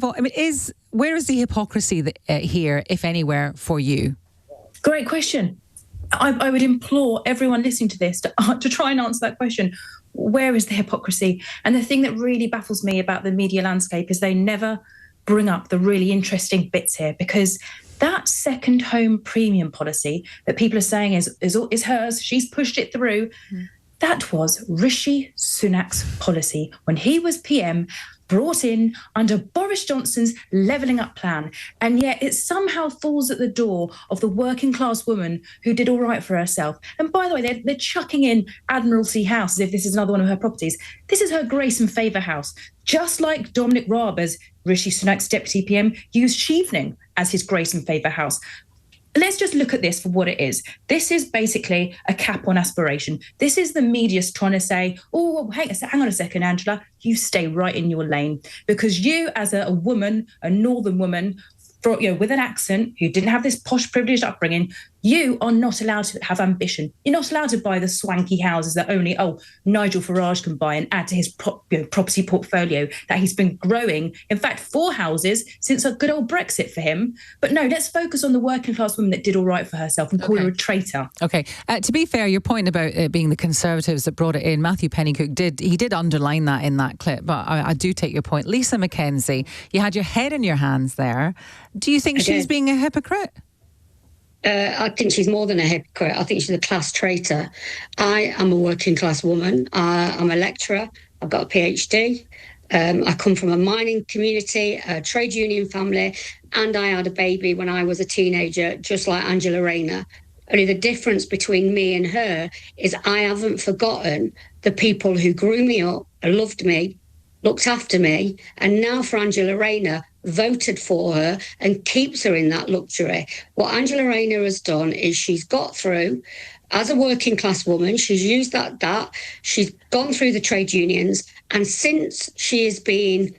Well, I mean, where is the hypocrisy here, if anywhere, for you? Great question. I would implore everyone listening to this to try and answer that question. Where is the hypocrisy? And the thing that really baffles me about the media landscape is they never bring up the really interesting bits here, because that second home premium policy that people are saying is hers, she's pushed it through. That was Rishi Sunak's policy when he was PM, brought in under Boris Johnson's levelling up plan. And yet it somehow falls at the door of the working class woman who did all right for herself. And by the way, they're chucking in Admiralty House as if this is another one of her properties. This is her grace and favour house. Just like Dominic Raab, as Rishi Sunak's deputy PM, used Chevening as his grace and favour house. Let's just look at this for what it is. This is basically a cap on aspiration. This is the media trying to say, oh, hang on a second, Angela, you stay right in your lane. Because you, as a woman, a northern woman, with an accent, who didn't have this posh, privileged upbringing, you are not allowed to have ambition. You're not allowed to buy the swanky houses that only, Nigel Farage can buy and add to his property portfolio that he's been growing. In fact, 4 houses since a good old Brexit for him. But no, let's focus on the working class woman that did all right for herself and call her a traitor. Okay. To be fair, your point about it being the Conservatives that brought it in, Matthew Pennycook did underline that in that clip. But I do take your point. Lisa McKenzie, you had your head in your hands there. Do you think she's being a hypocrite? I think she's more than a hypocrite. I think she's a class traitor. I am a working class woman. I'm a lecturer. I've got a PhD. I come from a mining community, a trade union family, and I had a baby when I was a teenager, just like Angela Rayner. Only the difference between me and her is I haven't forgotten the people who grew me up, loved me, looked after me, and now for Angela Rayner, voted for her and keeps her in that luxury. What Angela Rayner has done is she's got through as a working class woman. She's used that. She's gone through the trade unions. And since she has been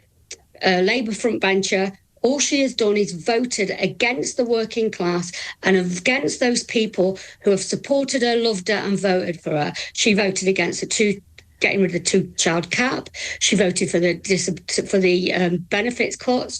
a Labour frontbencher, all she has done is voted against the working class and against those people who have supported her, loved her and voted for her. She voted against getting rid of the 2-child cap. She voted for the benefits cuts.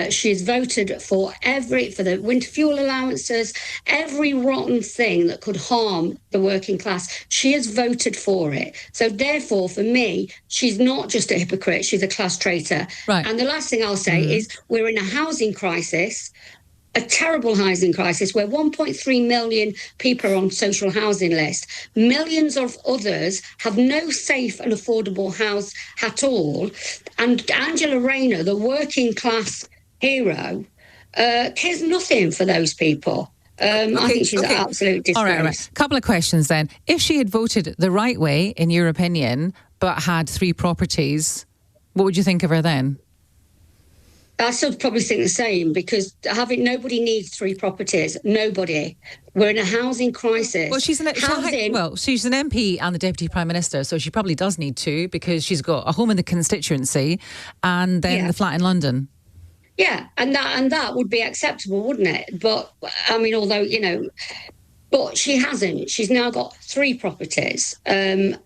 She has voted for the winter fuel allowances, every rotten thing that could harm the working class. She has voted for it. So therefore, for me, she's not just a hypocrite, she's a class traitor. Right. And the last thing I'll say is we're in a housing crisis, a terrible housing crisis where 1.3 million people are on social housing list. Millions of others have no safe and affordable house at all. And Angela Rayner, the working class hero, cares nothing for those people. I think she's an absolute disgrace. All right. Couple of questions then. If she had voted the right way, in your opinion, but had 3 properties, what would you think of her then? I still probably think the same, because nobody needs 3 properties. Nobody. We're in a housing crisis. Well, she's an MP and the Deputy Prime Minister, so she probably does need 2 because she's got a home in the constituency and then the flat in London. Yeah, and that would be acceptable, wouldn't it? But I mean, although but she hasn't. She's now got 3 properties, and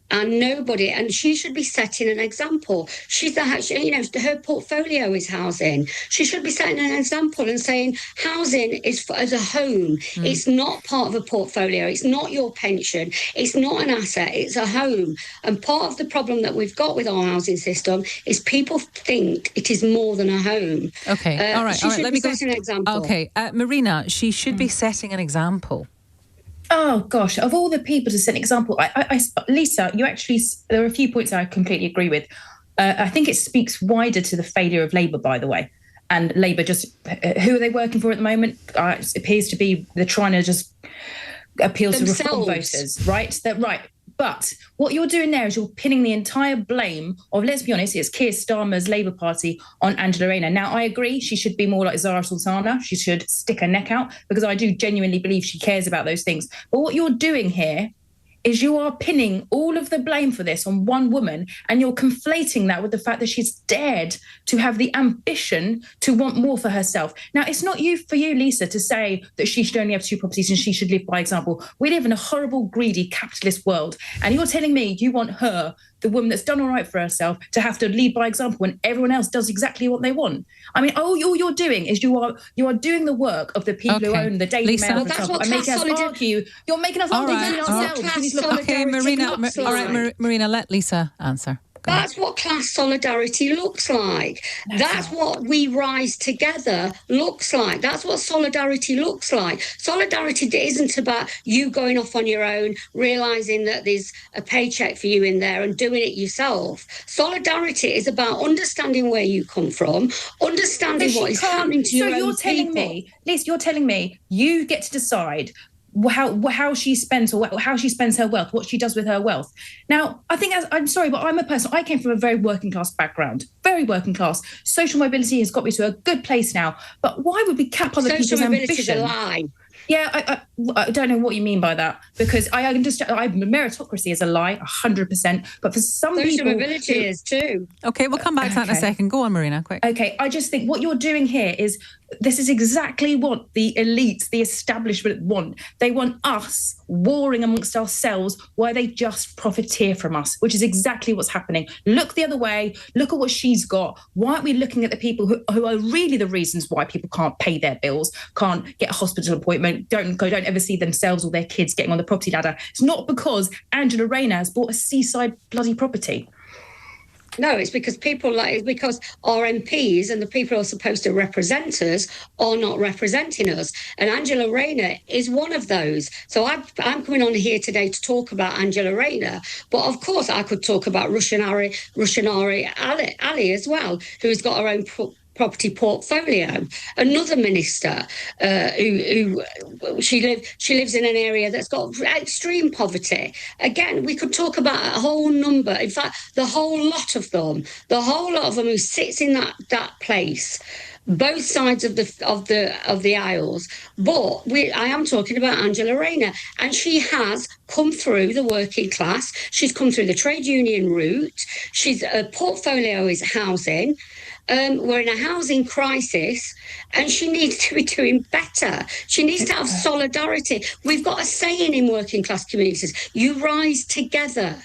she should be setting an example. Her portfolio is housing. She should be setting an example and saying housing is as a home. It's not part of a portfolio. It's not your pension. It's not an asset. It's a home. And part of the problem that we've got with our housing system is people think it is more than a home. Okay, all right. Let me set an example. Okay, Marina, she should be setting an example. Oh, gosh, of all the people to set an example, Lisa, there are a few points I completely agree with. I think it speaks wider to the failure of Labour, by the way. And Labour who are they working for at the moment? It appears to be they're trying to just appeal to reform voters, right? Right. But what you're doing there is you're pinning the entire blame of, let's be honest, it's Keir Starmer's Labour Party on Angela Rayner. Now, I agree she should be more like Zara Sultana. She should stick her neck out, because I do genuinely believe she cares about those things. But what you're doing here is you are pinning all of the blame for this on one woman, and you're conflating that with the fact that she's dared to have the ambition to want more for herself. Now, it's not for you, Lisa, to say that she should only have 2 properties and she should live by example. We live in a horrible, greedy, capitalist world, and you're telling me you want her the woman that's done all right for herself to have to lead by example when everyone else does exactly what they want. I mean, all you're doing is you are doing the work of the people who own the Daily Lisa, Mail, for example, and making us argue. You're making us argue between ourselves. Okay, Marina. All right, Marina, let Lisa answer. That's what class solidarity looks like. That's what we rise together looks like. That's what solidarity looks like. Solidarity isn't about you going off on your own, realising that there's a paycheck for you in there and doing it yourself. Solidarity is about understanding where you come from, understanding what is happening to your own people. Liz, you're telling me you get to decide how she spends her wealth, what she does with her wealth. Now, I think, I'm sorry, but I'm a person, I came from a very working class background, very working class. Social mobility has got me to a good place now. But why would we cap other people's ambition? Social mobility is a lie. Yeah, I don't know what you mean by that, because I understand meritocracy is a lie, 100%. But for some people, social mobility is too. Okay, we'll come back to that in a second. Go on, Marina, quick. Okay, I just think what you're doing here is this is exactly what the elites, the establishment want. They want us warring amongst ourselves while they just profiteer from us, which is exactly what's happening. Look the other way. Look at what she's got. Why aren't we looking at the people who are really the reasons why people can't pay their bills, can't get a hospital appointment, don't ever see themselves or their kids getting on the property ladder? It's not because Angela Rayner has bought a seaside bloody property. No, it's because our MPs and the people who are supposed to represent us are not representing us. And Angela Rayner is one of those. So I'm coming on here today to talk about Angela Rayner. But of course, I could talk about Rushanari Ali as well, who's got her own property portfolio. Another minister who she lives in an area that's got extreme poverty. Again, we could talk about a whole number. In fact, the whole lot of them who sits in that place, both sides of the aisles. But I am talking about Angela Rayner, and she has come through the working class. She's come through the trade union route. Her portfolio is housing. We're in a housing crisis, and she needs to be doing better. She needs to have solidarity. We've got a saying in working class communities: you rise together.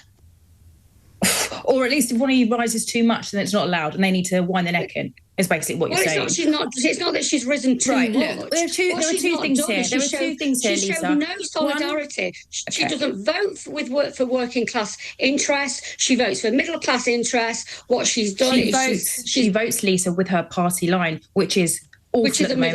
Or at least if one of you rises too much, then it's not allowed, and they need to wind their neck in. Is basically what you're saying. It's not that she's risen too much. Look, there are two things here. She Lisa. showed no solidarity. She doesn't vote for working class interests. She votes for middle class interests. What she's done she votes, Lisa, with her party line, which is awful at the moment.